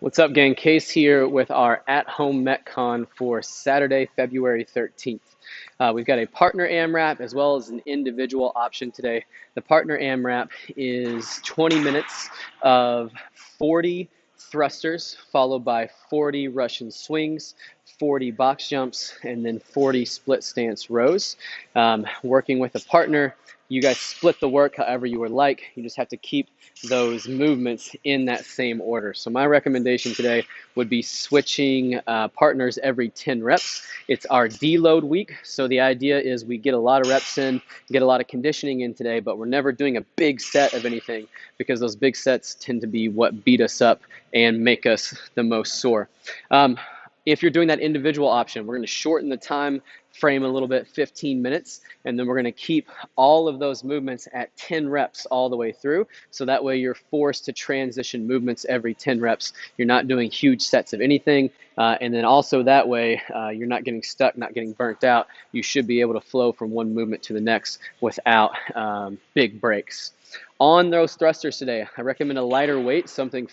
What's up, gang? Case here with our at-home Metcon for Saturday, February 13th. We've got a partner Amrap as well as an individual option today. The partner Amrap is 20 minutes of 40 thrusters, followed by 40 Russian swings, 40 box jumps, and then 40 split stance rows. Working with a partner, you guys split the work however you would like. You just have to keep those movements in that same order. So my recommendation today would be switching partners every 10 reps. It's our deload week, so the idea is we get a lot of reps in, get a lot of conditioning in today, but we're never doing a big set of anything because those big sets tend to be what beat us up and make us the most sore. If you're doing that individual option, we're going to shorten the time frame a little bit, 15 minutes, and then we're going to keep all of those movements at 10 reps all the way through. So that way you're forced to transition movements every 10 reps. You're not doing huge sets of anything. And then also that way you're not getting stuck, not getting burnt out. You should be able to flow from one movement to the next without big breaks. On those thrusters today, I recommend a lighter weight, something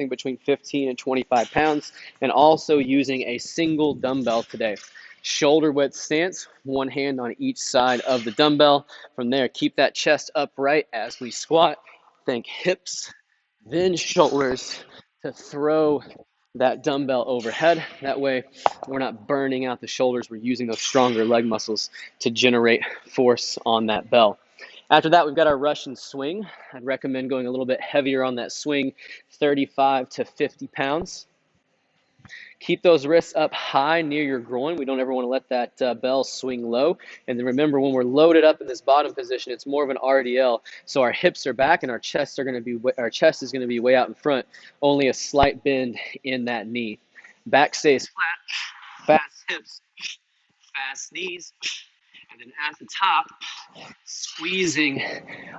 between 15 and 25 pounds, and also using a single dumbbell today. Shoulder width stance, one hand on each side of the dumbbell. From there, keep that chest upright as we squat. Think hips, then shoulders to throw that dumbbell overhead. That way, we're not burning out the shoulders. We're using those stronger leg muscles to generate force on that bell. After that, we've got our Russian swing. I'd recommend going a little bit heavier on that swing, 35 to 50 pounds. Keep those wrists up high near your groin. We don't ever want to let that bell swing low. And then remember, when we're loaded up in this bottom position, it's more of an RDL. So our hips are back and our chest is going to be way out in front. Only a slight bend in that knee. Back stays flat, fast hips, fast knees. And then at the top, squeezing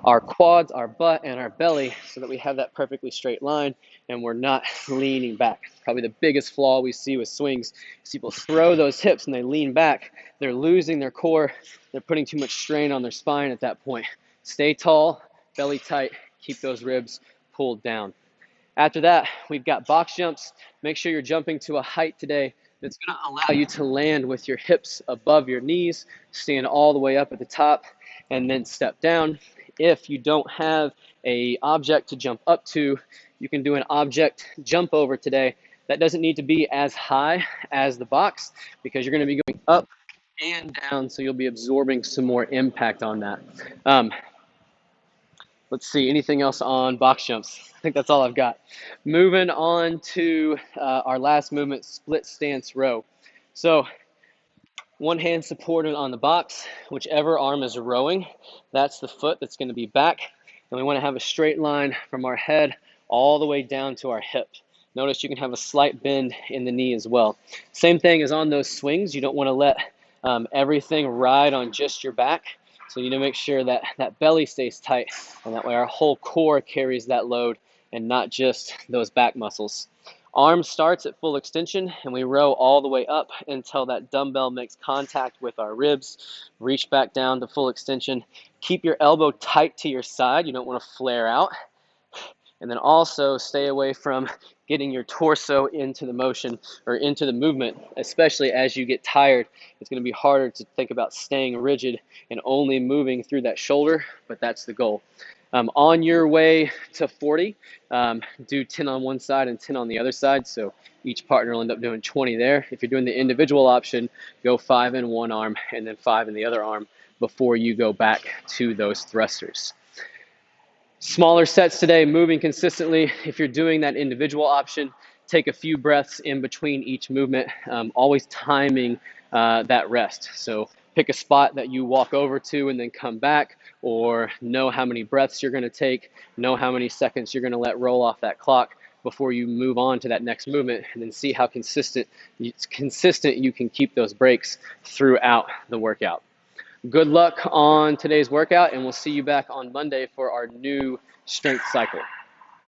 our quads, our butt, and our belly so that we have that perfectly straight line and we're not leaning back. Probably the biggest flaw we see with swings is people throw those hips and they lean back. They're losing their core. They're putting too much strain on their spine at that point. Stay tall, belly tight, keep those ribs pulled down. After that, we've got box jumps. Make sure you're jumping to a height today that's going to allow you to land with your hips above your knees, stand all the way up at the top, and then step down. If you don't have an object to jump up to, you can do an object jump over today. That doesn't need to be as high as the box because you're going to be going up and down, so you'll be absorbing some more impact on that. Let's see, anything else on box jumps? I think that's all I've got. Moving on to our last movement, split stance row. So one hand supported on the box, whichever arm is rowing, that's the foot that's going to be back. And we want to have a straight line from our head all the way down to our hip. Notice you can have a slight bend in the knee as well. Same thing as on those swings. You don't want to let everything ride on just your back. So you need to make sure that that belly stays tight, and that way our whole core carries that load and not just those back muscles. Arm starts at full extension, and we row all the way up until that dumbbell makes contact with our ribs. Reach back down to full extension. Keep your elbow tight to your side. You don't want to flare out. And then also stay away from getting your torso into the motion or into the movement, especially as you get tired. It's going to be harder to think about staying rigid and only moving through that shoulder, but that's the goal. On your way to 40, do 10 on one side and 10 on the other side, so each partner will end up doing 20 there. If you're doing the individual option, go 5 in one arm and then 5 in the other arm before you go back to those thrusters. Smaller sets today, moving consistently. If you're doing that individual option, take a few breaths in between each movement, always timing that rest. So pick a spot that you walk over to and then come back, or know how many breaths you're going to take, know how many seconds you're going to let roll off that clock before you move on to that next movement, and then see how consistent you can keep those breaks throughout the workout. Good luck on today's workout, and we'll see you back on Monday for our new strength cycle.